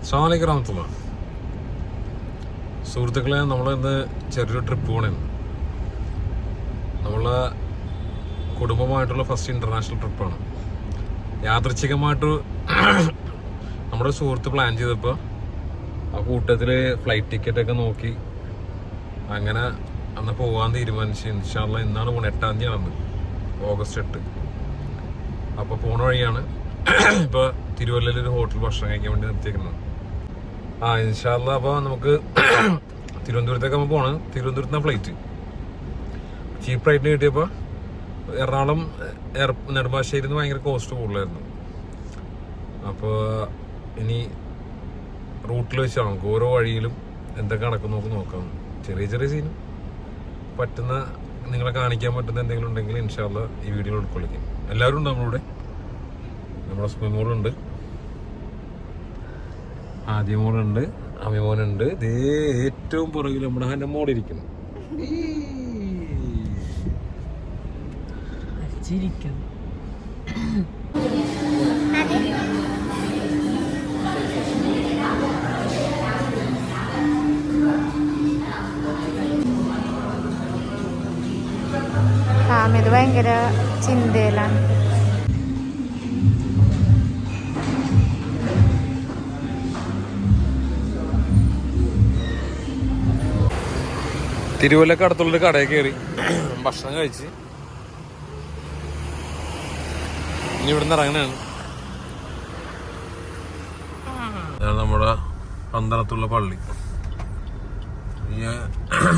അസ്സലാമു അലൈക്കും. സുഹൃത്തുക്കളെ, നമ്മളിന്ന് ചെറിയൊരു ട്രിപ്പ് പോകണേ. നമ്മളെ കുടുംബമായിട്ടുള്ള ഫസ്റ്റ് ഇൻ്റർനാഷണൽ ട്രിപ്പാണ്. യാദൃച്ഛികമായിട്ട് നമ്മുടെ സുഹൃത്ത് പ്ലാൻ ചെയ്തപ്പോൾ ആ കൂട്ടത്തിൽ ഫ്ലൈറ്റ് ടിക്കറ്റൊക്കെ നോക്കി അങ്ങനെ അന്ന് പോകാൻ തീരുമാനിച്ചു. ഇൻഷാ അല്ലാഹ് ഇന്നാണ് പോണത്. 8-ാം തീയതിയാണെന്ന്, ഓഗസ്റ്റ് 8. അപ്പോൾ പോണ വഴിയാണ് ഇപ്പോൾ തിരുവല്ലയിൽ ഒരു ഹോട്ടൽ ഭക്ഷണം കഴിക്കാൻ വേണ്ടി നിർത്തിയിരിക്കുന്നത്. ഇൻഷാ അല്ലാഹ് അപ്പോൾ നമുക്ക് തിരുവനന്തപുരത്തേക്ക് നമ്മൾ പോകണം. തിരുവനന്തപുരത്ത് നിന്ന് ഫ്ലൈറ്റ് ചീപ്പ് റേറ്റിന് കിട്ടിയപ്പോൾ എറണാകുളം നെടുമ്പാശ്ശേരിയിൽ നിന്ന് ഭയങ്കര കോസ്റ്റ് കൂടുതലായിരുന്നു. അപ്പോൾ ഇനി റൂട്ടിൽ വെച്ച് നമുക്ക് ഓരോ വഴിയിലും എന്തൊക്കെ നടക്കും നോക്കാം. ചെറിയ ചെറിയ സീനും പറ്റുന്ന നിങ്ങളെ കാണിക്കാൻ പറ്റുന്ന എന്തെങ്കിലും ഉണ്ടെങ്കിൽ ഇൻഷാ അല്ലാഹ് ഈ വീഡിയോയിൽ ഉൾക്കൊള്ളിക്കും. എല്ലാവരും ഉണ്ട് നമ്മളിവിടെ. നമ്മുടെ സ്മിമോളുണ്ട്, ആദ്യമോളുണ്ട്, അമിമോനുണ്ട്. ഇതേ ഏറ്റവും പുറകിൽ നമ്മുടെ ഹനമോളിരിക്കുന്നു. ഇത് ഭയങ്കര ചിന്തയിലാണ്. തിരുവല്ലക്ക് അടുത്തുള്ളൊരു കടയിൽ കയറി ഭക്ഷണം കഴിച്ച് ഇനി ഇവിടുന്ന് ഇറങ്ങണാണ്. നമ്മുടെ പന്തളത്തുള്ള പള്ളി.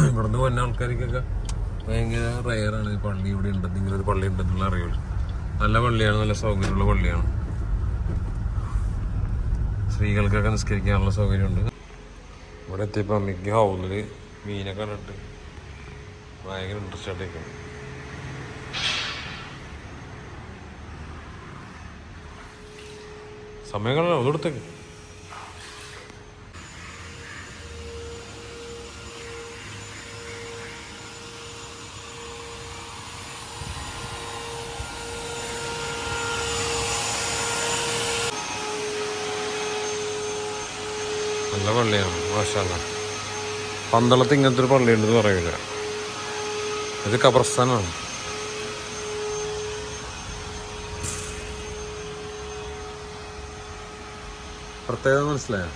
ഇവിടുന്ന് വന്ന ആൾക്കാർക്കൊക്കെ ഭയങ്കര റയറാണ് ഈ പള്ളി ഇവിടെ ഉണ്ടെന്നെങ്കിലും ഒരു പള്ളി ഉണ്ടെന്നുള്ള അറിയുള്ളൂ. നല്ല പള്ളിയാണ്, നല്ല സൗകര്യമുള്ള പള്ളിയാണ്. സ്ത്രീകൾക്കൊക്കെ നിസ്കരിക്കാനുള്ള സൗകര്യമുണ്ട്. ഇവിടെ എത്തിയപ്പോൾ അമ്മയ്ക്ക് ഹൗസിൽ മീനൊക്കെ കണ്ടിട്ട് ഭയങ്കര ഇൻട്രസ്റ്റ് ആയിട്ടേക്കാണ്. സമയം കാണാൻ ഒന്നെടുത്തേക്ക്. നല്ല പള്ളിയാണ്, മാഷാ അല്ലാഹ്. പന്തളത്ത് ഇങ്ങനത്തെ ഒരു പള്ളിയുണ്ടെന്ന് പറയില്ല. ഇത് ഖബർസ്ഥാനാണ്. പ്രത്യേകത മനസ്സിലായോ?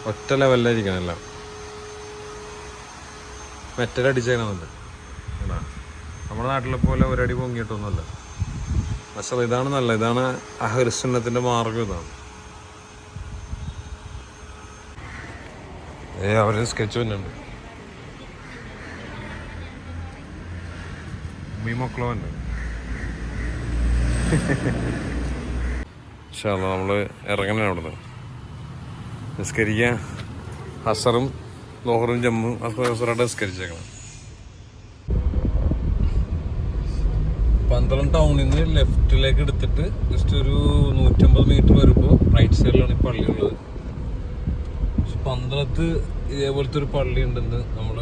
ഒറ്റ ലെവലിലായിരിക്കണം എല്ലാം. മെറ്റലടിച്ചേക്കണമെന്നുണ്ട്. നമ്മുടെ നാട്ടിലെ പോലെ ഒരടി പൊങ്ങിയിട്ടൊന്നുമല്ല. പക്ഷേ ഇതാണ് നല്ല, ഇതാണ് അഹ്ലുസുന്നത്തിന്റെ മാർഗം. ഇതാണ് അവര് സ്കെച്ച് തന്നെയുണ്ട്. മക്കളോ ഉണ്ട്. നമ്മള് ഇറങ്ങണ അവിടുന്ന് നിസ്കരിക്കാൻ. അസറും ലോഹറും ജമ്മും അസറായിട്ട് നിസ്കരിച്ചേക്കണം. പന്തളം ടൗണിൽ നിന്ന് ലെഫ്റ്റിലേക്ക് എടുത്തിട്ട് ജസ്റ്റ് ഒരു 150 മീറ്റർ വരുമ്പോൾ റൈറ്റ് സൈഡിലാണ് ഈ പള്ളി ഉള്ളത്. പക്ഷെ പന്തളത്ത് ഇതേപോലത്തെ ഒരു പള്ളി ഉണ്ടെന്ന് നമ്മൾ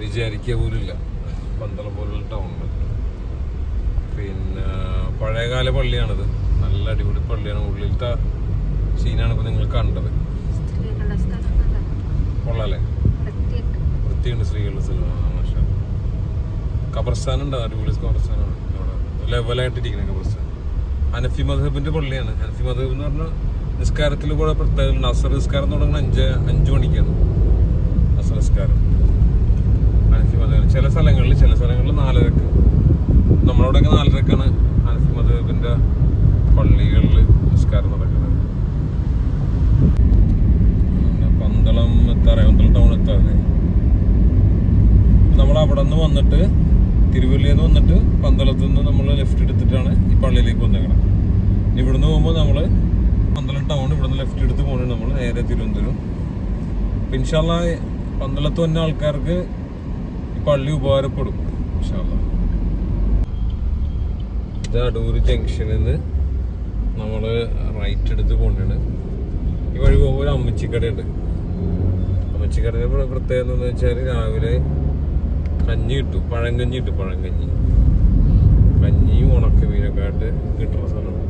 വിചാരിക്കുക പോലുമില്ല. പന്തളം പോലുള്ള ടൗണിൽ പിന്നെ പഴയകാല പള്ളിയാണിത്. നല്ല അടിപൊളി പള്ളിയാണ്. ഉള്ളിലത്തെ സീനാണ് ഇപ്പോൾ നിങ്ങൾ കണ്ടത്. കൊള്ളാല്ലേ, വൃത്തിയുണ്ട്. സ്ത്രീകളുടെ സ്ഥലമാണ്. ഖബർസ്ഥാനുണ്ട്, അടിപൊളി ഖബർസ്ഥാനാണ്. അവിടെ ലെവലായിട്ടിരിക്കുന്ന ഖബർസ്ഥാൻ. ഹനഫി മദ്ഹബിന്റെ പള്ളിയാണ്. ഹനഫി മദ്ഹബ് എന്ന് പറഞ്ഞാൽ നിസ്കാരത്തിൽ കൂടെ പ്രത്യേകത. അസർ നിസ്കാരം തുടങ്ങുന്നത് 5 മണിക്കാണ്. അസർ നിസ്കാരം ഹനഫി മദ്ഹബ്. ചില സ്ഥലങ്ങളിൽ 4:30. നമ്മളവിടെയൊക്കെ 4:30ക്കാണ് ഹനഫി മദ്ഹബിന്റെ പള്ളികളിൽ നിസ്കാരം നടക്കുന്നത്. പന്തളം പന്തളം ടൗൺ എത്താതെ നമ്മൾ അവിടെ നിന്ന് വന്നിട്ട് തിരുവല്ലയിൽ നിന്ന് വന്നിട്ട് പന്തളത്ത് നിന്ന് നമ്മൾ ലെഫ്റ്റ് എടുത്തിട്ടാണ് ഈ പള്ളിയിലേക്ക് വന്നേക്കണം. ഇവിടുന്ന് പോകുമ്പോൾ നമ്മൾ പന്തളം ടൗൺ ഇവിടുന്ന് ലെഫ്റ്റ് എടുത്ത് പോകുന്നത് നമ്മൾ നേരെ തിരുവനന്തപുരം. ഇൻഷാ അല്ലാഹ് പന്തളത്ത് വന്ന ആൾക്കാർക്ക് ഈ പള്ളി ഉപകാരപ്പെടും ഇൻഷാ അല്ലാഹ്. ഇത് അടൂർ ജംഗ്ഷനിൽ നിന്ന് നമ്മൾ റൈറ്റ് എടുത്ത് പോകേണ്ടതാണ്. ഈ വഴി പോകുമ്പോൾ ഒരു അമ്മച്ചിക്കടയുണ്ട്. അമ്മച്ചിക്കടയുടെ പ്രത്യേകത എന്താണെന്ന് വെച്ചാൽ രാവിലെ കഞ്ഞി കിട്ടും, പഴങ്കഞ്ഞി കിട്ടും. കഞ്ഞിയും ഉണക്ക മീനൊക്കെ ആയിട്ട് കിട്ടുന്ന സ്ഥലമാണ്.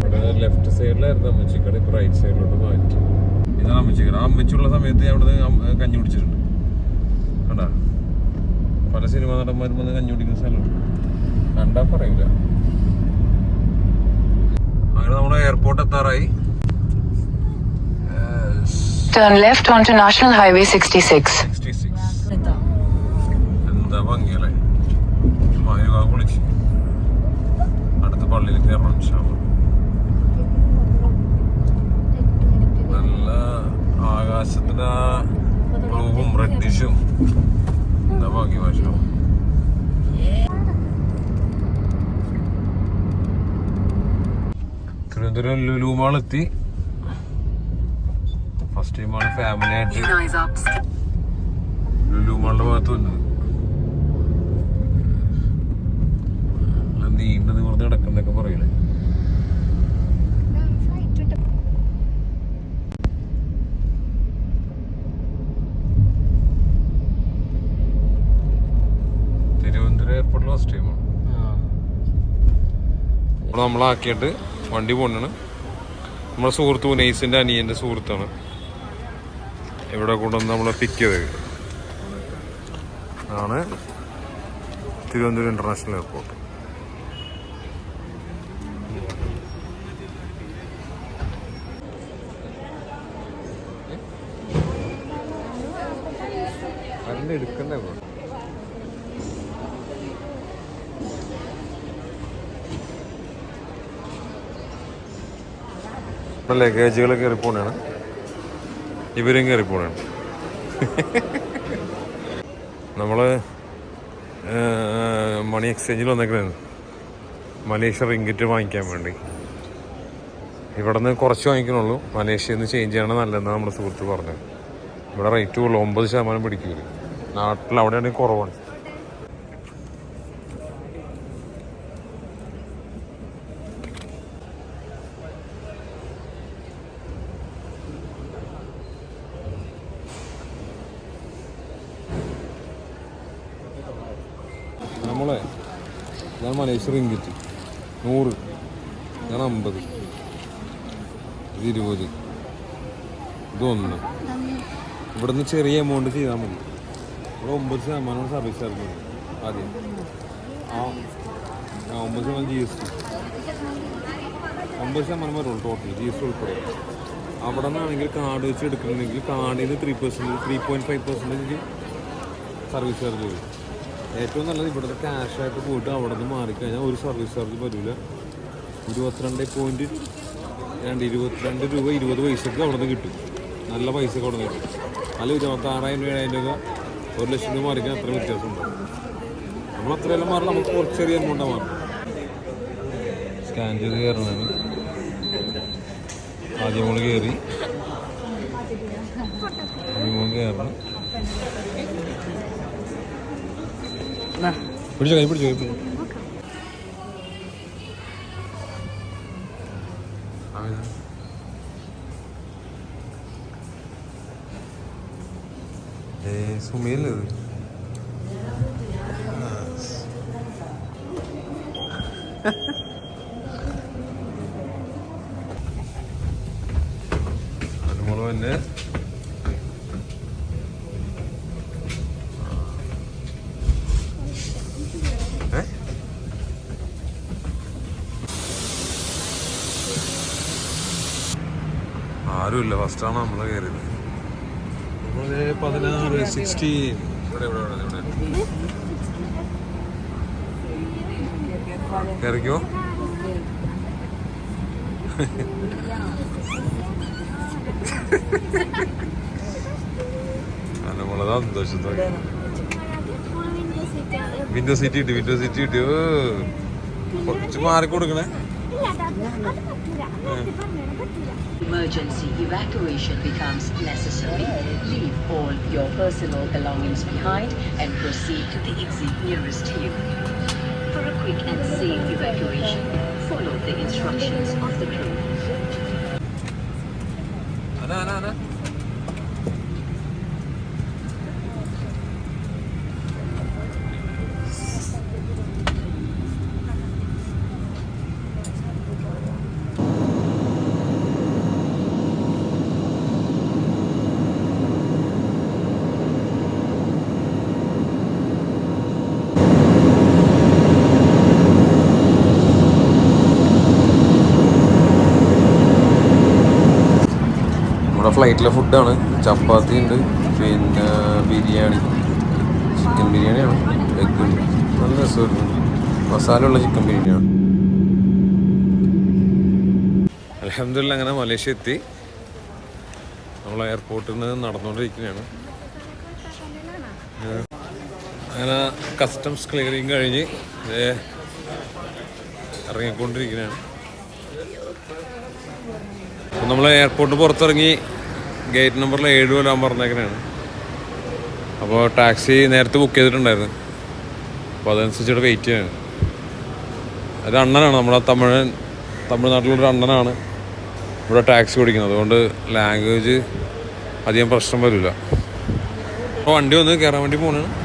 ഇവിടെ ലെഫ്റ്റ് സൈഡിലായിരുന്നു അമ്മച്ചിക്കട, ഇപ്പൊ റൈറ്റ് സൈഡിലോട്ട് മാറ്റി. ഇതാണ് അമ്മച്ചിക്കട. ആ അമ്മച്ചുള്ള സമയത്ത് ഞാൻ അവിടെ കഞ്ഞി കുടിച്ചിട്ടുണ്ട്. കണ്ടാ, പല സിനിമാ നടന്മാരും വന്ന് കഞ്ഞി കുടിക്കുന്ന സ്ഥലമുണ്ട്. കണ്ടാ പറയൂല. അങ്ങനെ നമ്മുടെ എയർപോർട്ട് എത്താറായി. Turn left onto National Highway 66. എന്താ ഭംഗിയല്ലേ. കുളിച്ച് അടുത്ത പള്ളിയിൽ കയറണം. നല്ല ആകാശത്തിന് ബ്ലൂവും റെഡിഷും എന്താ ഭംഗി ഭാഷ. തിരുവനന്തപുരം ലുലു മാൾ എത്തി. ഫസ്റ്റ് ടൈമാണ് ഫാമിലി ആയിട്ട് ലുലു മാളിന്റെ ഭാഗത്ത് വന്നത്. നീണ്ടു നിവർന്ന് കിടക്കുന്നൊക്കെ പറയില്ലേ. തിരുവനന്തപുരം എയർപോർട്ടിൽ ഫസ്റ്റ് ടൈമാണ്. ഇവിടെ നമ്മളാക്കിയിട്ട് വണ്ടി പോകണാണ്. നമ്മുടെ സുഹൃത്ത് ഉനൈസിന്റെ അനിയന്റെ സുഹൃത്താണ് ഇവിടെ കൊണ്ടുവന്ന് നമ്മളെ പിക്ക് ചെയ്തത്. ആണ് തിരുവനന്തപുരം ഇന്റർനാഷണൽ എയർപോർട്ട്. എടുക്കണ്ടേ ലഗേജുകൾ കയറിപ്പോണാണ്. ഇവരും കയറിപ്പോണാണ്. നമ്മള് മണി എക്സ്ചേഞ്ചിൽ വന്നേക്കണായിരുന്നു മലേഷ്യ റിങ്കിറ്റ് വാങ്ങിക്കാൻ വേണ്ടി. ഇവിടെ നിന്ന് കുറച്ച് വാങ്ങിക്കണുള്ളൂ. മലേഷ്യയിൽ നിന്ന് ചേഞ്ച് ചെയ്യണം നല്ലതെന്നാണ് നമ്മുടെ സുഹൃത്ത് പറഞ്ഞത്. ഇവിടെ റേറ്റ് ഉള്ളൂ, 9% പിടിക്കൂല. നാട്ടിൽ അവിടെയാണെങ്കിൽ കുറവാണ്. നമ്മളെ ഞാൻ മലേഷ്യ റിങ്കിറ്റ് 100, ഞാൻ 50, ഇത് 20, ഇതൊന്ന്. ഇവിടുന്ന് ചെറിയ എമൗണ്ട് ചെയ്താൽ മതി. ഇവിടെ 9% സർവീസ് ചാർജ് ആദ്യം. 9% GST, 9% വരുള്ളൂ ടോട്ടൽ GST ഉൾപ്പെടെ. അവിടെ നിന്നാണെങ്കിൽ കാർഡ് വെച്ച് എടുക്കണമെങ്കിൽ കാർഡിൽ നിന്ന് 3.5% സർവീസ് ചാർജ് വരും. ഏറ്റവും നല്ലത് ഇവിടുത്തെ ക്യാഷായിട്ട് പോയിട്ട് അവിടെ നിന്ന് മാറിക്കഴിഞ്ഞാൽ ഒരു സർവീസ് ചാർജ് വരില്ല. 22 രൂപ 20 പൈസക്ക് അവിടെ നിന്ന് കിട്ടും. നല്ല പൈസക്ക് അവിടെ നിന്ന് കിട്ടും. അല്ല 26,000 7,000 രൂപ 1 ലക്ഷം രൂപ മാറിക്കാൻ അത്ര വ്യത്യാസമുണ്ട്. നമ്മൾ അത്രയെല്ലാം മാറില്ല, നമുക്ക് കുറച്ച് ചെറിയ എമൗണ്ടാണ് മാറും. സ്കാൻ ചെയ്ത് കയറുന്നതാണ്. ആദ്യം നമ്മൾ കയറി കയറണം. പിടിച്ചോ, കൈ പിടിച്ചോ. സുമയില്ലേ ഇത്? അതുപോലെ തന്നെ ആരുമില്ല. ഫസ്റ്റാണ് നമ്മൾ കയറിയത്. 16, 16 കയറിക്കോ. നമ്മളതാ സന്തോഷത്തോടെ വിൻഡോ സീറ്റ് കിട്ടി. കുറച്ച് മാറിക്കൊടുക്കണേ. Emergency evacuation becomes necessary. Leave all your personal belongings behind and proceed to the exit nearest you. For a quick and safe evacuation, follow the instructions of the crew. Ana. നമ്മുടെ ഫ്ലൈറ്റിലെ ഫുഡാണ്. ചപ്പാത്തി ഉണ്ട്, പിന്നെ biryani, chicken ബിരിയാണിയാണ്, egg ഉണ്ട്, നല്ല രസമായിരുന്നു. മസാല ഉള്ള chicken ബിരിയാണിയാണ്. അൽഹംദുലില്ലാ അങ്ങനെ മലേഷ്യ എത്തി. നമ്മൾ എയർപോർട്ടിൽ നിന്ന് നടന്നുകൊണ്ടിരിക്കുകയാണ്. അങ്ങനെ കസ്റ്റംസ് ക്ലിയറിങ് കഴിഞ്ഞ് ഇറങ്ങിക്കൊണ്ടിരിക്കുകയാണ്. നമ്മൾ എയർപോർട്ടിൽ പുറത്തിറങ്ങി ഗേറ്റ് നമ്പറിൽ 7 വരാൻ പറഞ്ഞേക്കണതാണ്. അപ്പോൾ ടാക്സി നേരത്തെ ബുക്ക് ചെയ്തിട്ടുണ്ടായിരുന്നു. അപ്പോൾ അതനുസരിച്ചിട്ട് വെയിറ്റ് ചെയ്യാണ്. ഒരു അണ്ണനാണ്, നമ്മുടെ തമിഴ്നാട്ടിലൊരു അണ്ണനാണ് ഇവിടെ ടാക്സി ഓടിക്കുന്നത്. അതുകൊണ്ട് ലാംഗ്വേജ് അധികം പ്രശ്നം വരില്ല. അപ്പോൾ വണ്ടി വന്ന് കയറാൻ വേണ്ടി പോകണതാണ്.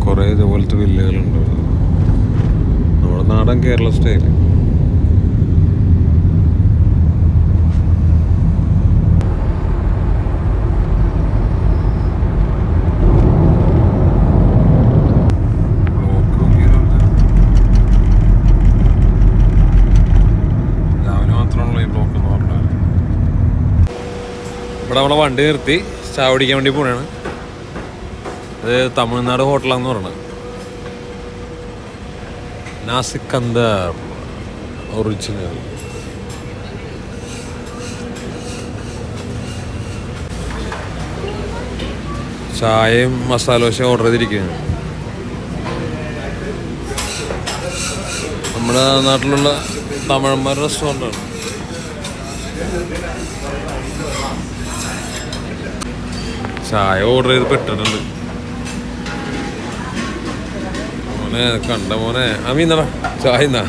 കുറേ ഇതുപോലത്തെ വില്ലകളുണ്ട്. നമ്മുടെ നാടൻ കേരള സ്റ്റൈല്. രാവിലെ മാത്രമാണല്ലോ ഈ ബ്ലോക്ക് എന്ന് പറഞ്ഞാൽ. ഇവിടെ നമ്മളെ വണ്ടി നിർത്തി ചായ കുടിക്കാൻ വേണ്ടി പോണാണ്. അത് തമിഴ്നാട് ഹോട്ടലാന്ന് പറഞ്ഞത്. നാസിക്കന്ദർ ഒറിജിനൽ. ചായയും മസാല ദോശയും ഓർഡർ ചെയ്തിരിക്കുകയാണ്. നമ്മുടെ നാട്ടിലുള്ള തമിഴന്മാരുടെ റെസ്റ്റോറൻ്റാണ്. ചായ ഓർഡർ ചെയ്ത് പെട്ടിട്ടുണ്ട്. മോനെ കണ്ട മോനെ അമീന്നടാ ചായ എന്നാ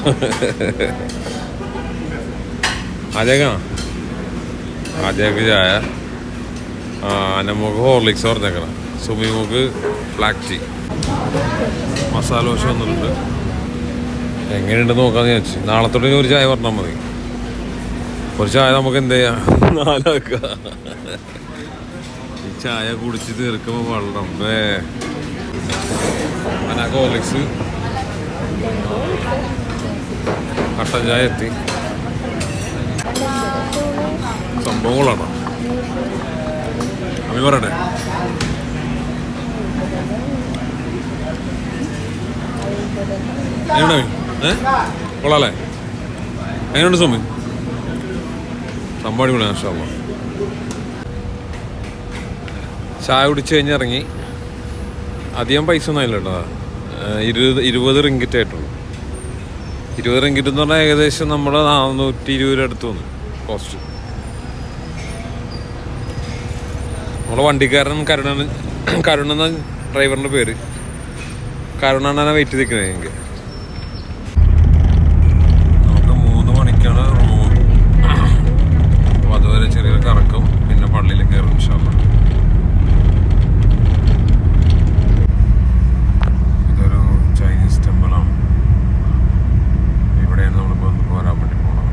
ആദ്യമൊക്കെ ചായ. നമുക്ക് ഹോർലിക്സ് പറഞ്ഞേക്കണം. സുമിമുക്ക് ബ്ലാക്ക് ടീ. മസാല ദോശ വന്നിട്ടുണ്ട്. എങ്ങനെയുണ്ടെന്ന് നോക്കാമെന്ന് വിചാരിച്ചു. നാളത്തോടെ ഒരു ചായ പറഞ്ഞാൽ മതി. ഒരു ചായ നമുക്ക് എന്ത് ചെയ്യാം, 4 ആക്കുക. ഈ ചായ കുടിച്ച് തീർക്കുമ്പോൾ വെള്ളം ഹോർലിക്സ് കട്ടൻ ചായ എത്തി. സംഭവങ്ങളാണോ അമ്മി പറയട്ടെ? എങ്ങനെയുണ്ട് കൊള്ളാല്ലേ? എങ്ങനെയുണ്ട് സുമി? സംഭവം അടിപൊളിയാണ്. മാഷാ അല്ലാഹ്. ചായ കുടിച്ച് കഴിഞ്ഞിറങ്ങി. അധികം പൈസ ഒന്നും ആയില്ല കേട്ടോ. 20 റിങ്കിറ്റ് ആയിട്ടുള്ളൂ. 20 റിങ്കിറ്റ് എന്ന് പറഞ്ഞാൽ ഏകദേശം നമ്മുടെ 420 അടുത്ത് വന്നു കോസ്റ്റ്. നമ്മുടെ വണ്ടിക്കാരൻ കരുണ എന്ന ഡ്രൈവറിൻ്റെ പേര്. കരുണാണ് വെയിറ്റ് ചെയ്തിരിക്കുന്നത്. എനിക്ക് നമുക്ക് 3 മണിക്കാണ് റൂം. അപ്പോൾ അതുവരെ ചെറിയൊരു കറക്കും, പിന്നെ പള്ളിയിൽ കയറും ഇൻഷാ അല്ലാഹ്. ഇതൊരു ചൈനീസ് ടെമ്പിളാണ്. ഇവിടെയാണ് നമ്മളിപ്പോൾ വരാൻ വേണ്ടി പോകണം.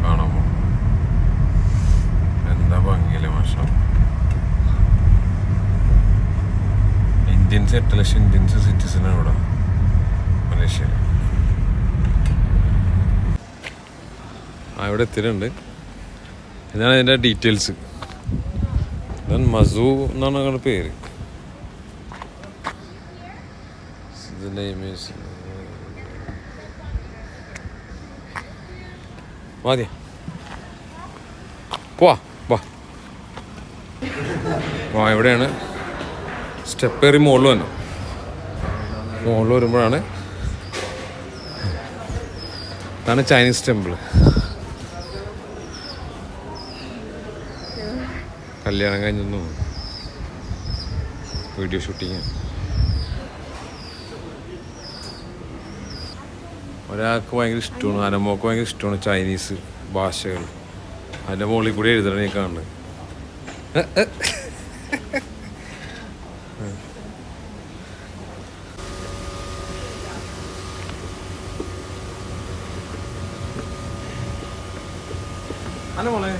കാണാമോ? എന്താ ഭംഗിയില്ലേ മാഷാ. ഇന്ത്യൻസ് 8 ലക്ഷം ഇന്ത്യൻസ് സിറ്റിസനാണ് ഇവിടെ മലേഷ്യയിൽ. ഇവിടെ എത്തിയിട്ടുണ്ട്. ഇതാണ് ഇതിൻ്റെ ഡീറ്റെയിൽസ്. ഇതാണ് മസൂ എന്നാണ് ഞങ്ങളുടെ പേര്. മതിയാ പോവാ വാ. എവിടെയാണ് സ്റ്റെപ്പ് കയറി മുകളിൽ വന്നു. മുകളിൽ വരുമ്പോഴാണ് ഇതാണ് ചൈനീസ് ടെമ്പിൾ. കല്യാണം കഴിഞ്ഞൊന്നു വീഡിയോ ഷൂട്ടിങ്. ഒരാൾക്ക് ഭയങ്കര ഇഷ്ടമാണ്, അനമോക്ക് ഭയങ്കര ഇഷ്ടമാണ് ചൈനീസ് ഭാഷകൾ. അതിൻ്റെ മുകളിൽ കൂടി എഴുതണേ കാണുന്നത്. അല്ല മോളെ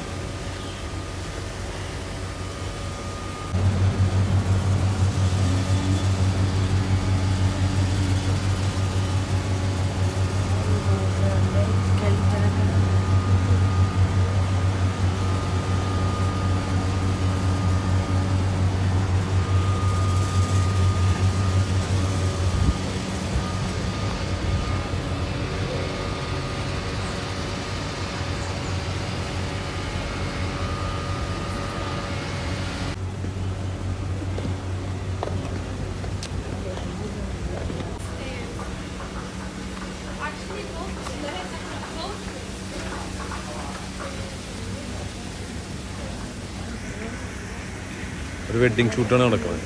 ഒരു വെഡ്ഡിങ് ഷൂട്ടാണ് നടക്കുന്നത്.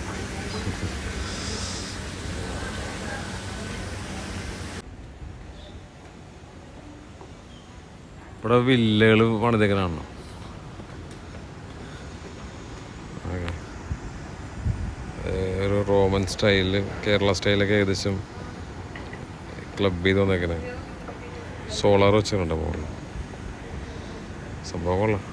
ഇവിടെ വില്ലകൾ പണിതേക്കനാണോ? ഒരു റോമൻ സ്റ്റൈലിൽ കേരള സ്റ്റൈലൊക്കെ ഏകദേശം ക്ലബ് ചെയ്ത് വന്നേക്കണേ. സോളാർ വെച്ചിട്ടുണ്ട് മുകളിൽ. സംഭവം കൊള്ളാം.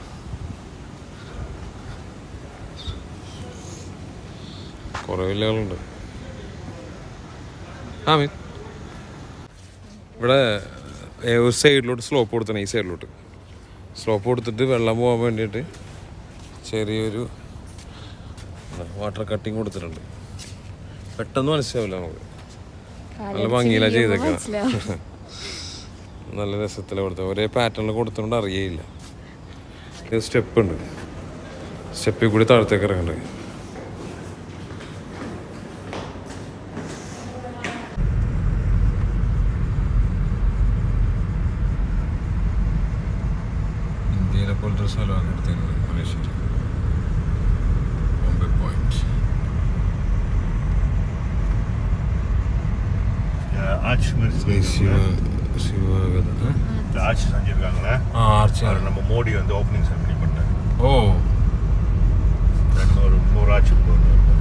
കുറേ വില്ലകളുണ്ട്. മീൻ ഇവിടെ ഒരു സൈഡിലോട്ട് സ്ലോപ്പ് കൊടുത്തണം. ഈ സൈഡിലോട്ട് സ്ലോപ്പ് കൊടുത്തിട്ട് വെള്ളം പോകാൻ വേണ്ടിയിട്ട് ചെറിയൊരു വാട്ടർ കട്ടിങ് കൊടുത്തിട്ടുണ്ട്. പെട്ടെന്ന് മനസ്സിലാവില്ല നമുക്ക്. നല്ല ഭംഗിയിലാണ് ചെയ്തേക്കാം. നല്ല രസത്തിലാണ് കൊടുത്തത്. ഒരേ പാറ്റേണിൽ കൊടുത്തുകൊണ്ട് അറിയേയില്ല. ഇത് സ്റ്റെപ്പ് ഉണ്ട്. സ്റ്റെപ്പിൽ കൂടി താഴത്തേക്ക് ഇറങ്ങണ്ട്. ഇന്ത്യയിലെ പോലത്തെ സ്ഥലമാണ് എടുത്തേക്കുന്നത് മലേഷ്യയിൽ. ബോംബെ പോയിന്റ്. ஆட்சி செஞ்சிருக்காங்களே. நம்ம மோடி வந்து ஓப்பனிங் செரமனி பண்ணாரு. ஓ, இன்னொரு ஆட்சி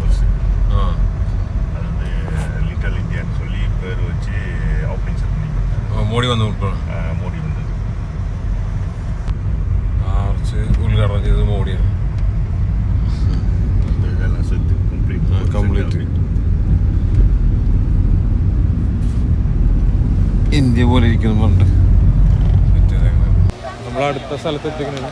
பஸ் அது வந்து லிட்டில் இந்தியான்னு சொல்லி பேர் வச்சு ஓப்பனிங் செரமனி பண்ணாரு. മോഡി വന്നു. மோடி வந்தது. ആർച്ച് ഉദ്ഘാടനം ചെയ്തത് മോഡിയാണ്. இதெல்லாம் செத்து കംപ്ലീറ്റ് ഇന്ത്യ പോലെ ഇരിക്കുന്നുണ്ട്. നമ്മളടുത്ത സ്ഥലത്ത് എത്തിക്കുന്നത്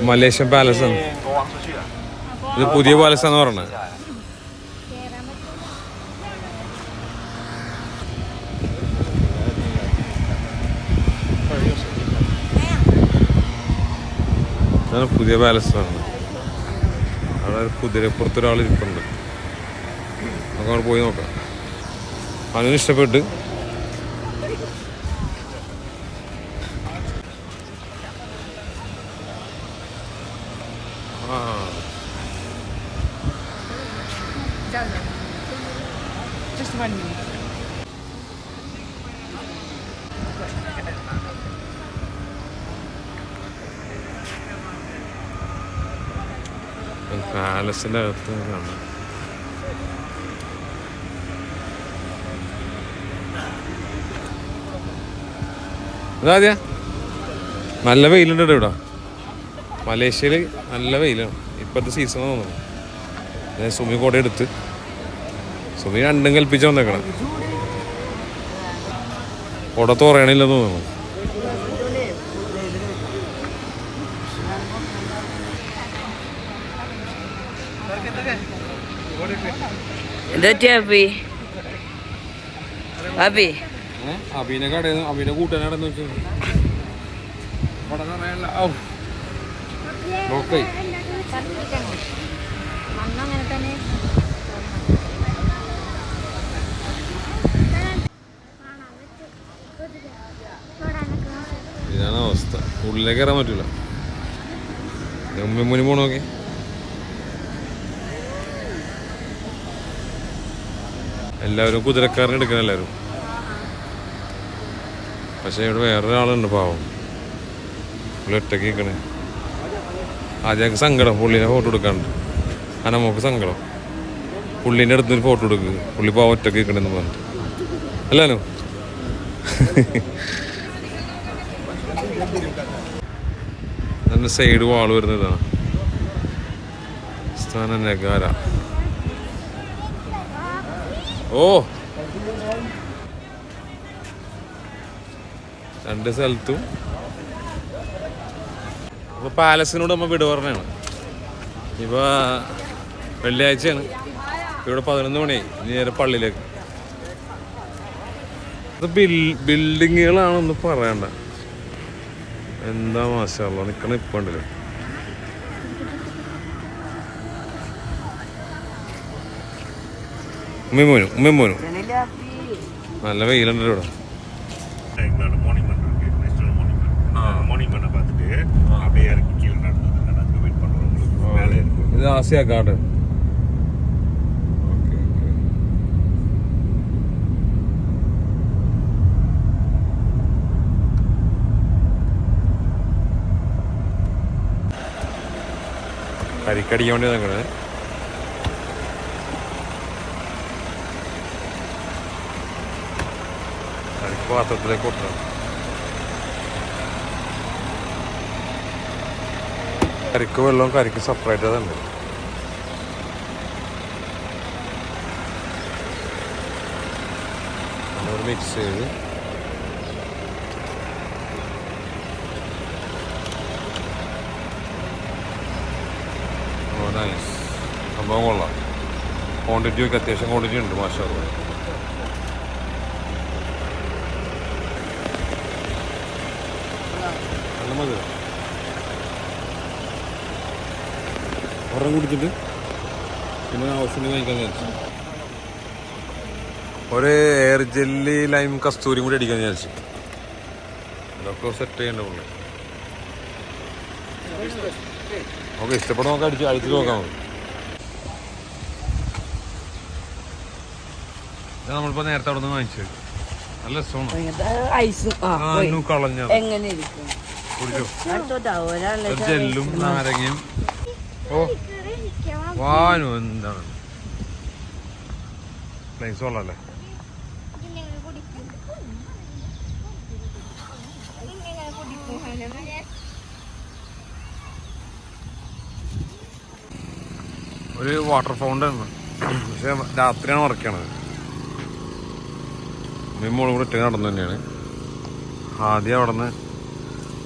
മലേഷ്യൻ പാലസ് ആണ്. ഇത് പുതിയ പാലസാന്ന് പറഞ്ഞത്. ഇതാണ് പുതിയ പാലസാണ്. അവിടെ ഒരു കുതിരപ്പുറത്തൊരാൾ ഇരിപ്പുണ്ട്. നമുക്ക് അവിടെ പോയി നോക്കാം. അതിന് ഇഷ്ടപ്പെട്ട് പാലസിൻ്റെ അകത്ത് കാണാം. അതാദ്യ നല്ല വെയിലുണ്ട് ഇവിടെ. മലേഷ്യയിൽ നല്ല വെയിലാണ്. ഇപ്പോഴത്തെ സീസൺ തോന്നുന്നു. ഞാൻ സുമി കോട എടുത്ത് സുമി രണ്ടും കൽപ്പിച്ച് വന്നേക്കണം. കുട തുറയണില്ലെന്ന് തോന്നുന്നു. അബീനെ കടയിൽ അബീനെ കൂട്ടാനാടെന്ന് വെച്ചത് നോക്കേ. ഇതാണ് അവസ്ഥ. ഉള്ളിലേക്ക് കയറാൻ പറ്റൂല. മുന്നിൽ പോണ നോക്കി. എല്ലാവരും കുതിരക്കാരനെ എടുക്കണം എല്ലാവരും. പക്ഷെ ഇവിടെ വേറൊരാളുണ്ട് പാവം. പുള്ളി ഒറ്റയ്ക്ക് നിൽക്കണേ. ആദ്യം ഞങ്ങൾക്ക് സങ്കടം. പുള്ളീനെ ഫോട്ടോ എടുക്കാണ്ട്. ആ നമുക്ക് സങ്കടം. പുള്ളീൻ്റെ അടുത്തൊരു ഫോട്ടോ എടുക്കുക. പുള്ളി പാവം ഒറ്റയ്ക്ക് നിൽക്കണമെന്ന് പറഞ്ഞിട്ട്. അല്ലാലോ അതിൻ്റെ സൈഡ് വാൾ വരുന്നതാണ് സ്ഥാന നഗാര. ഓ രണ്ട് സ്ഥലത്തും അപ്പോൾ പാലസിനോട് നമ്മൾ വിട പറഞ്ഞാണ്. ഇപ്പോൾ വെള്ളിയാഴ്ചയാണ്, ഇവിടെ 11 മണിയായി. ഇനി നേരെ പള്ളിയിലേക്ക്. അത് ബിൽഡിങ്ങുകളാണെന്ന് പറയണ്ട, എന്താ മാഷാഅല്ലാഹ് നിൽക്കണം. ഇപ്പം ഉണ്ടല്ലോ ഉമ്മ നല്ല വെയിലുണ്ടല്ലോ ഇവിടെ. ഇത് ആസിയ ഗാർഡൻ. കരിക്കടിക്കാൻ വേണ്ടി നിൽക്കണേ. കരിക്ക് പാത്രത്തിലേക്ക് കൊട്ടണം. കരിക്ക് വെള്ളവും കരിക്ക് സെപ്പറേറ്റ് അതുണ്ട്. മിക്സ് ചെയ്ത് നൈസ് സംഭവം കൊള്ളാം. ക്വാണ്ടിറ്റി ഒക്കെ അത്യാവശ്യം ക്വാണ്ടിറ്റി ഉണ്ട് മാഷാഅല്ലാഹ്. നല്ല മധുരം. ഒരെണ്ണം കുടിച്ചിട്ട് പിന്നെ ആവശ്യത്തിന് കഴിക്കാൻ വിചാരിച്ചു. ഒരു എയർ ജെല്ലി ലൈം കസ്തൂരി കൂടി അടിക്കാൻ വിചാരിച്ചു. അതൊക്കെ സെറ്റ് ചെയ്യേണ്ട പുള്ളി. ഓക്കെ, ഇഷ്ടപ്പെടുന്ന നോക്കാം, അടിച്ച് നോക്കാം നമുക്ക്. നമ്മളിപ്പോ നേരത്തെ അവിടെ നിന്ന് വാങ്ങിച്ചു. നല്ല രസമാണ്. കളഞ്ഞ ജെല്ലും നാരങ്ങയും. ഓ വാനു എന്താണ് പ്ലേസ് കൊള്ളാല്ലേ. ഒരു വാട്ടർ ഫൗണ്ടൻ ആണ്, പക്ഷെ രാത്രിയാണ് വർക്ക് മോളും കൂടെ ഒറ്റ നടന്നു തന്നെയാണ്. ആദ്യം അവിടെ നിന്ന്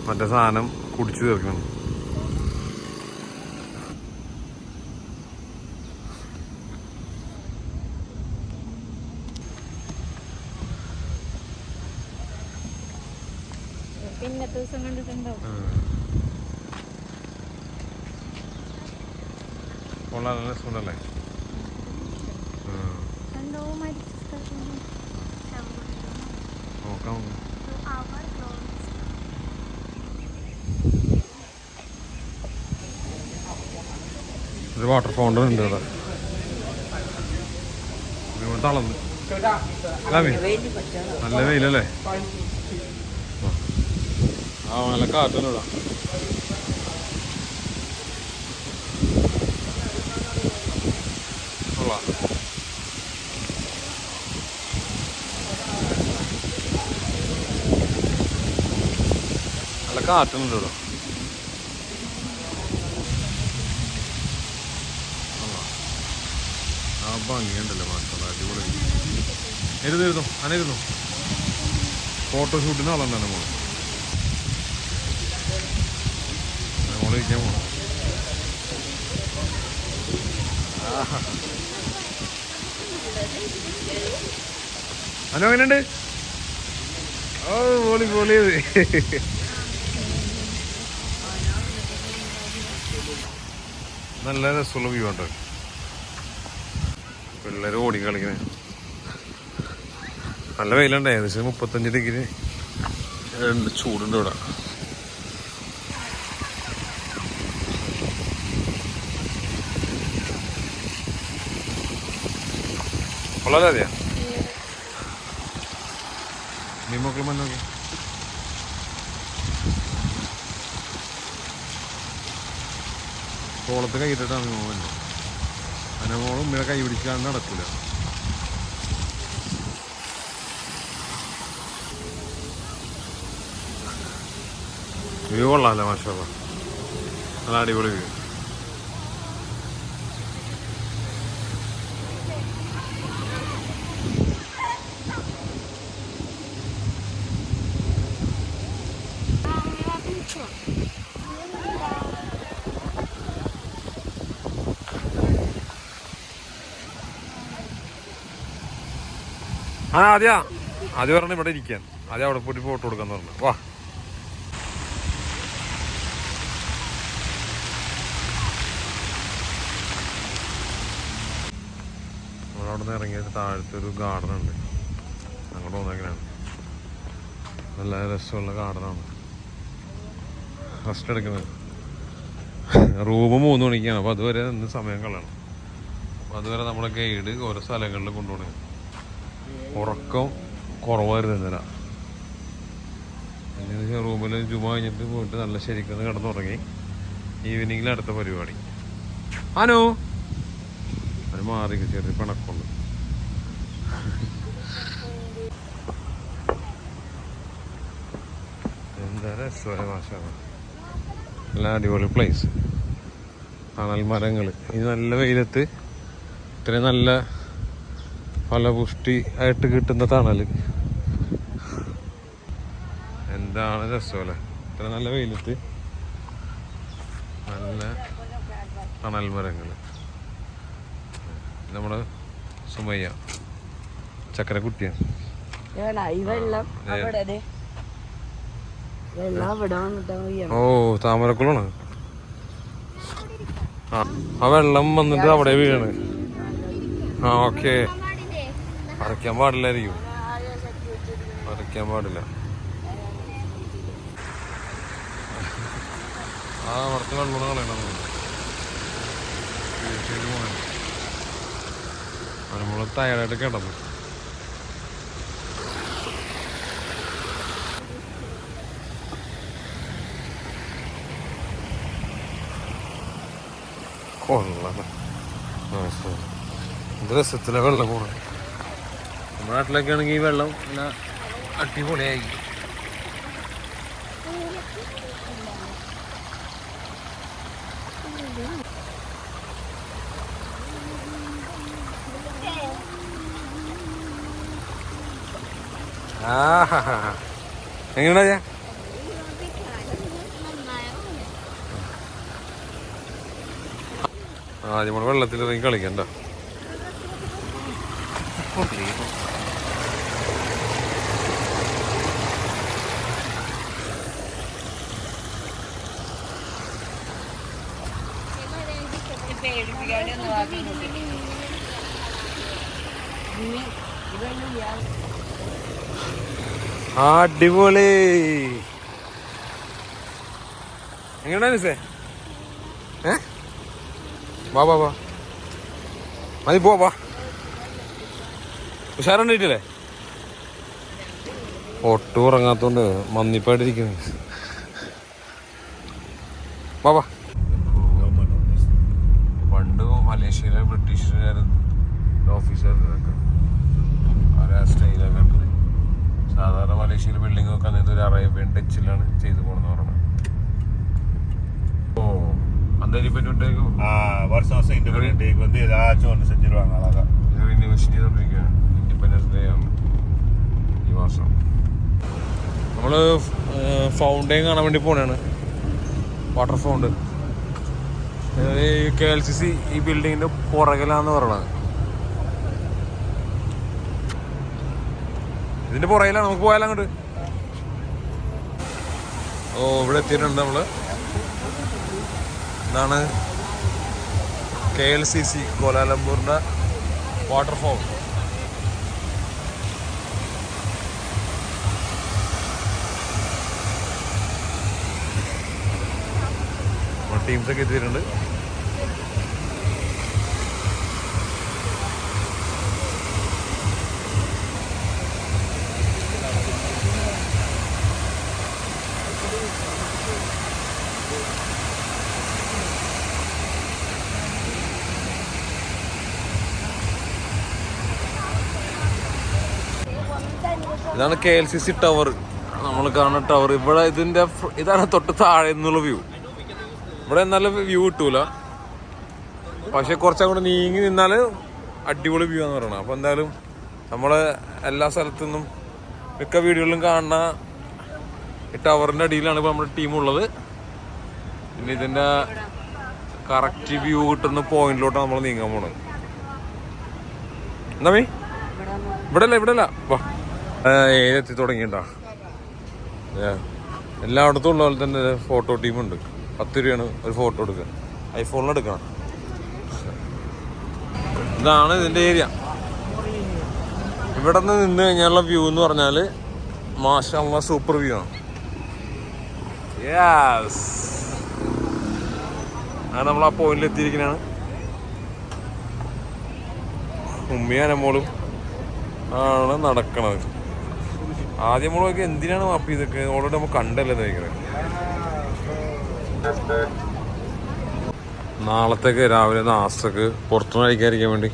മറ്റേ സാധനം കുടിച്ചു തീർക്കണം. പിന്നത്തെ ദിവസം കണ്ടിട്ടുണ്ടാവും. കൊള്ളാം, നല്ല രസമുണ്ടല്ലേ. നോക്കാം. ഒരു വാട്ടർ ഫൗണ്ടൻ ഉണ്ട് ഇവിടെ. തളർന്ന് നല്ല വെയിലല്ലേ. ആ നല്ല കാറ്റല്ലോ ഇവിടെ. കൊള്ളാം. നല്ല കാറ്റുണ്ട് ഇവിടെ. ആ ഭംഗിയുണ്ടല്ലോ മാഷാഅല്ലാഹ്, അടിപൊളി. ഇരുന്നു അനിരുന്നു ഫോട്ടോഷൂട്ടിന് ആളെന്താ മോള് മോള് ഇരിക്കാൻ പോണം. അനു എങ്ങനെയുണ്ട്? ഓ പൊളി പൊളി. നല്ല രസമുള്ള വ്യൂ ഉണ്ട്. പിള്ളേർ ഓടി കളിക്കണേ. നല്ല വെയിലുണ്ട്, ഏകദേശം 35 ഡിഗ്രി ചൂടുണ്ട് ഇവിടെ. വളരെ അതെയാ നീ മക്കളും നോക്കി. കോളത്ത് കൈയിട്ടിട്ടാണ് മോഹൻ. അങ്ങനെ മോളും ഉമ്മയുടെ കൈ പിടിക്കാൻ നടക്കില്ല. വ്യൂ കൊള്ളാമല്ലേ മാഷാഅല്ലാഹ്. നല്ല അടിപൊളി വ്യൂ. ആദ്യം പറഞ്ഞു ഇവിടെ ഇരിക്കാൻ, ആദ്യം അവിടെ പോയിട്ട് ഫോട്ടോ കൊടുക്കാന്ന് പറഞ്ഞു. വാ, നമ്മളവിടെ നിന്ന് ഇറങ്ങിയത് താഴത്തൊരു ഗാർഡൻ ഉണ്ട്, അങ്ങോട്ട് വന്നേക്കനാണ്. നല്ല രസമുള്ള ഗാർഡനാണ്. റെസ്റ്റ് എടുക്കുന്നത്. റൂം 3 മണിക്കാണ്. അപ്പോൾ അതുവരെ നിന്ന് സമയം കളയണം. അപ്പോൾ അതുവരെ നമ്മളെ ഗൈഡ് ഓരോ സ്ഥലങ്ങളിൽ കൊണ്ടുപോകണം. ഉറക്കം കുറവായിരുന്നു ഇന്നലെ. റൂമിൽ ജുമ കഴിഞ്ഞിട്ട് പോയിട്ട് നല്ല ശരിക്കും കിടന്നുറങ്ങി. ഈവനിങ്ങിൽ അടുത്ത പരിപാടി. അനു അത് മാറി ചെറിയ പിണക്കുണ്ട്. എന്താ രസമായ ഭാഷ. നല്ല അടിപൊളി പ്ലേസ്. തണൽ മരങ്ങൾ. ഈ നല്ല വെയിലത്ത് ഇത്രയും നല്ല ഫലപുഷ്ടി ആയിട്ട് കിട്ടുന്ന തണൽ എന്താണ് രസമല്ലേ. ഇത്ര നല്ല വെയിലത്ത് നല്ല തണൽ മരങ്ങൾ. നമ്മുടെ സുമയ്യ ചക്കര കുട്ടിയാണ്. ഓ, താമരക്കുളമാണ്. ആ വെള്ളം വന്നിട്ട് അവിടെ വീഴാണ്. ആ ഓക്കെ. അരയ്ക്കാൻ പാടില്ലായിരിക്കും. അരയ്ക്കാൻ പാടില്ല. ആ അവിടുത്തെ വെള്ളം കളയണം. നമ്മൾ ടയർഡായിട്ട് കിടന്നു. കൊള്ളാം. രസത്തിലെ വെള്ളം പോണ. നമ്മുടെ നാട്ടിലൊക്കെ ആണെങ്കിൽ ഈ വെള്ളം നല്ല അടിപൊളിയായി. എങ്ങനെയാ ആദ്യം കൂടെ വെള്ളത്തിൽ ഇറങ്ങി കളിക്കണ്ട. അടിപൊളി. എങ്ങനെയാണ് സേ? വാ വാ വാ, മതി പോവാ. ഉഷാറുണ്ടായിട്ടില്ലേ? ഒട്ടും ഉറങ്ങാത്തോണ്ട് മന്നിപ്പായിട്ടിരിക്കുന്നു. വാ വാ. പണ്ട് മലേഷ്യയിലെ ബ്രിട്ടീഷുകാരൻ ഓഫീസർക്കൊക്കെ അവരെ സ്റ്റൈലൊക്കെ ഉണ്ട്. സാധാരണ മലേഷ്യയിലെ ബിൽഡിംഗ് ഒക്കെ അന്നത്തെ ഒരു അറേബ്യൻ ടച്ചിലാണ് ചെയ്തു പോകണമെന്ന് പറയുന്നത്. ஓ, அந்த இண்டிபெண்டன்ட் டேக்கு வருஷம் வருஷம் இண்டிபெண்டன்ட் டேக்கு வந்து ஏதாச்சும் ஒன்று செஞ்சிருவாங்க. அழகா യൂണിവേഴ്സിറ്റി ഇൻഡിപെൻഡൻസ് ഡേ ആണ് ഈ മാസം. നമ്മൾ ഫൗണ്ടെയിൻ കാണാൻ വേണ്ടി പോണാണ്. Water fountain. ഈ KLCC ഈ ബിൽഡിങ്ങിന്റെ പുറകിലാന്ന് പറയണത്. ഇതിന്റെ പുറകിലാണ്. നമുക്ക് പോയാലും അങ്ങോട്ട്. ഓ, ഇവിടെ എത്തിയിട്ടുണ്ട് നമ്മള്. ഇതാണ് KLCC കോലാലംപൂറിന്റെ വാട്ടർഫോൾ. ടീംസൊക്കെ എത്തിയിട്ടുണ്ട്. ഇതാണ് KLCC ടവർ. നമ്മൾ കാണുന്ന ടവർ ഇവിടെ. ഇതാണ് തൊട്ട് താഴെ നിന്നുള്ള വ്യൂ. ഇവിടെ എന്നാലും വ്യൂ കിട്ടൂല, പക്ഷെ കുറച്ചങ്ങോട്ട് നീങ്ങി നിന്നാൽ അടിപൊളി വ്യൂ എന്ന് പറയണം. അപ്പോൾ എന്തായാലും നമ്മള് എല്ലാ സ്ഥലത്തു നിന്നും മിക്ക വീഡിയോകളിലും കാണുന്ന ഈ ടവറിൻ്റെ അടിയിലാണ് ഇപ്പോൾ നമ്മുടെ ടീമുള്ളത്. പിന്നെ ഇതിൻ്റെ കറക്റ്റ് വ്യൂ കിട്ടുന്ന പോയിന്റിലോട്ടാണ് നമ്മൾ നീങ്ങാൻ പോണത്. എന്താ മീ ഇവിടെ അല്ല വാ എത്തി തുടങ്ങിയിട്ടാ. എല്ലായിടത്തും ഉള്ള പോലെ തന്നെ ഫോട്ടോ ടീമുണ്ട്. 10 രൂപയാണ് ഒരു ഫോട്ടോ എടുക്കുക, ഐഫോണിൽ എടുക്കണം. ഇതാണ് ഇതിൻ്റെ ഏരിയ. ഇവിടെ നിന്ന് കഴിഞ്ഞാലുള്ള വ്യൂ എന്ന് പറഞ്ഞാൽ മാഷാഅല്ലാ സൂപ്പർ വ്യൂ ആണ്. യെസ്, അങ്ങനെ നമ്മൾ ആ പോയിന്റിൽ എത്തിയിരിക്കുന്നതാണ്. ഉമ്മിയാനമ്മോളും ആണ് നടക്കണത്. ആദ്യം നമ്മളൊക്കെ എന്തിനാണ് മാപ്പ് ചെയ്തൊക്കെ ഓൾറെഡി നമ്മൾ കണ്ടല്ലേ കഴിക്കണത്. നാളത്തേക്ക് രാവിലെ നാസ്തക്ക് പുറത്തുനിന്ന് കഴിക്കാതിരിക്കാൻ വേണ്ടി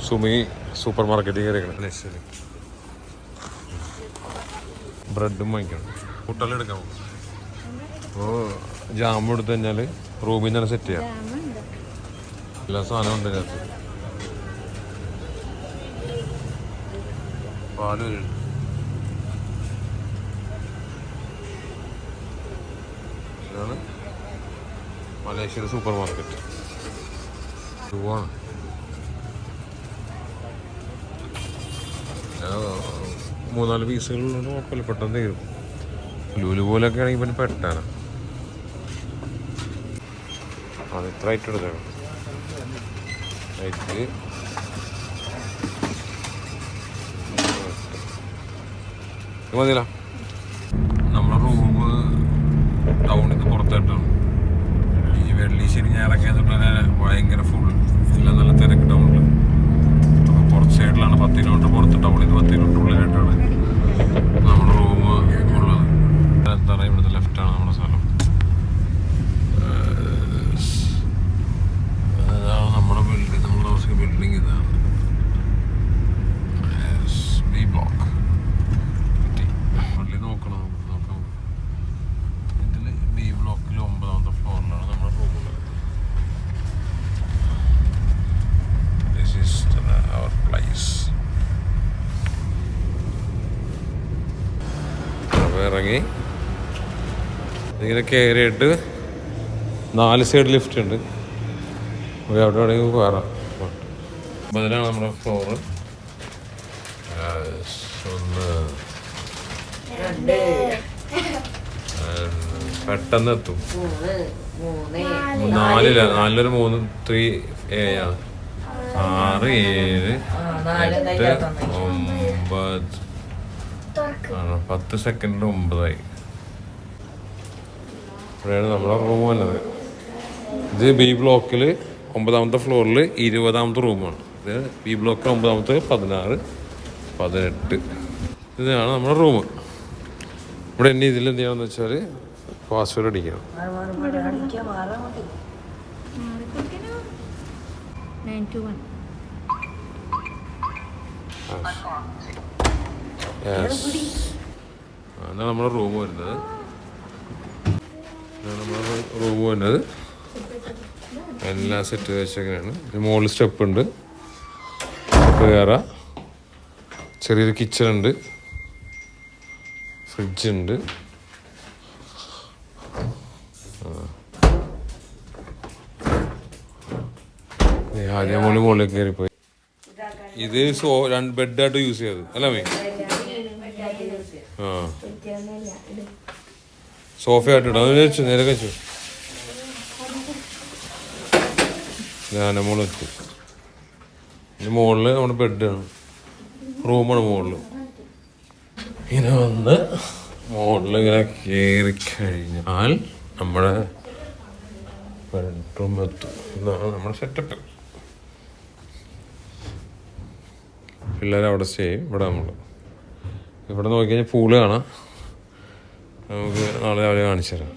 സുമി സൂപ്പർ മാർക്കറ്റിൽ കയറിക്കണം. ശരി, ബ്രെഡും വാങ്ങിക്കണം, മുട്ടലെടുക്കാം. അപ്പോൾ ജാമും എടുത്തു കഴിഞ്ഞാൽ റൂമിൽ തന്നെ സെറ്റ് ചെയ്യാം. എല്ലാ സാധനവും ഉണ്ട് ഇതിനകത്ത്. പാല് ഇതാണ് മലേഷ്യയിലെ സൂപ്പർ മാർക്കറ്റ്. ആണ് 3-4 പീസുകളുള്ള കുഴപ്പമില്ല, പെട്ടെന്ന് തീരും. ലൂല് പോലൊക്കെ ആണെങ്കിൽ പിന്നെ പെട്ടാണ്. അത് ഇത്ര ആയിട്ട് എടുത്തേക്കാം. ആയിട്ട് മതിയില്ല. നമ്മളെ റൂം ടൗണിൽ നിന്ന് പുറത്തായിട്ടാണ്. ഈ വെള്ളി ശരി ഞായറൊക്കെ ഭയങ്കര ഫുൾ, എല്ലാം നല്ല തിരക്ക് ടൗണിൽ. അപ്പോൾ പുറത്ത് സൈഡിലാണ് 10 കിലോമീറ്റർ പുറത്ത്, ടൗണിൽ നിന്ന് 10 കിലോമീറ്റർ ഉള്ളിലായിട്ടാണ് നമ്മുടെ റൂം ഉള്ളത്. എന്താണ് ഇവിടുത്തെ ലെഫ്റ്റാണ് നമ്മുടെ സ്ഥലം. അതാണ് നമ്മുടെ ബിൽഡിംഗ്, നമ്മുടെ ഹൗസിൻ്റെ ബിൽഡിംഗ് ഇതാണ്. ബി ബ്ലോക്ക് നോക്കണം. ഇതിൽ ബി ബ്ലോക്കിൽ 9ാമത്തെ ഫ്ലോറിലാണ് നമ്മുടെ റൂമുള്ളത്. This is our place. അപ്പോൾ ഇറങ്ങി ഇങ്ങനെ കയറിയിട്ട് 4 സൈഡ് ലിഫ്റ്റ് ഉണ്ട്. അവിടെ വേണമെങ്കിൽ കയറാം. അപ്പോൾ അതിലാണ് നമ്മുടെ ഫ്ലോറ്. പെട്ടെന്ന് എത്തും. 4-3 3 ആണ്. 6 7 8 9 10 സെക്കൻഡിൽ 9ആയി. ഇവിടെയാണ് നമ്മളെ റൂം വന്നത്. ഇത് ബി ബ്ലോക്കിൽ 9ാമത്തെ ഫ്ലോറിൽ 20ാമത്തെ റൂമാണ്. ഇത് ബി ബ്ലോക്കിൽ 9ാമത്തെ 16 18. ഇതാണ് നമ്മുടെ റൂം. ഇവിടെ എന്നെ ഇതിൽ എന്ത് ചെയ്യണമെന്ന് വെച്ചാൽ പാസ്വേഡ് അടിക്കണം. 921. അതാണ് നമ്മുടെ റൂം വരുന്നത്. റൂം വരുന്നത് എല്ലാം സെറ്റ് വെച്ചൊക്കെയാണ്. മുകളിൽ സ്റ്റെപ്പ് ഉണ്ട്, കയറാം. ചെറിയൊരു കിച്ചൺ ഉണ്ട്, ഫ്രിഡ്ജ് ഉണ്ട്. ആദ്യം മുകളിലേക്ക് കയറിപ്പോയി. ഇത് 2 ബെഡായിട്ട് യൂസ് ചെയ്തത് അല്ല മീ? ആ സോഫയായിട്ട് ഇടാം. വെച്ചു നേരെ വെച്ചു. ഞാനമ്മള് വെച്ചു. ഇതിന് മുകളിൽ നമ്മുടെ ബെഡാണ്, റൂമാണ് മുകളിൽ. ഇങ്ങനെ വന്ന് മുകളിൽ ഇങ്ങനെ കയറി കഴിഞ്ഞാൽ നമ്മുടെ ബെഡ്റൂം എത്തും. ഇതാണ് നമ്മുടെ സെറ്റപ്പ്. പിള്ളേർ അവിടെ സ്റ്റേ ചെയ്യും. ഇവിടെ നമ്മൾ ഇവിടെ നോക്കിക്കഴിഞ്ഞാൽ പൂള് കാണാം. നമുക്ക് നാളെ രാവിലെ കാണിച്ചു തരാം.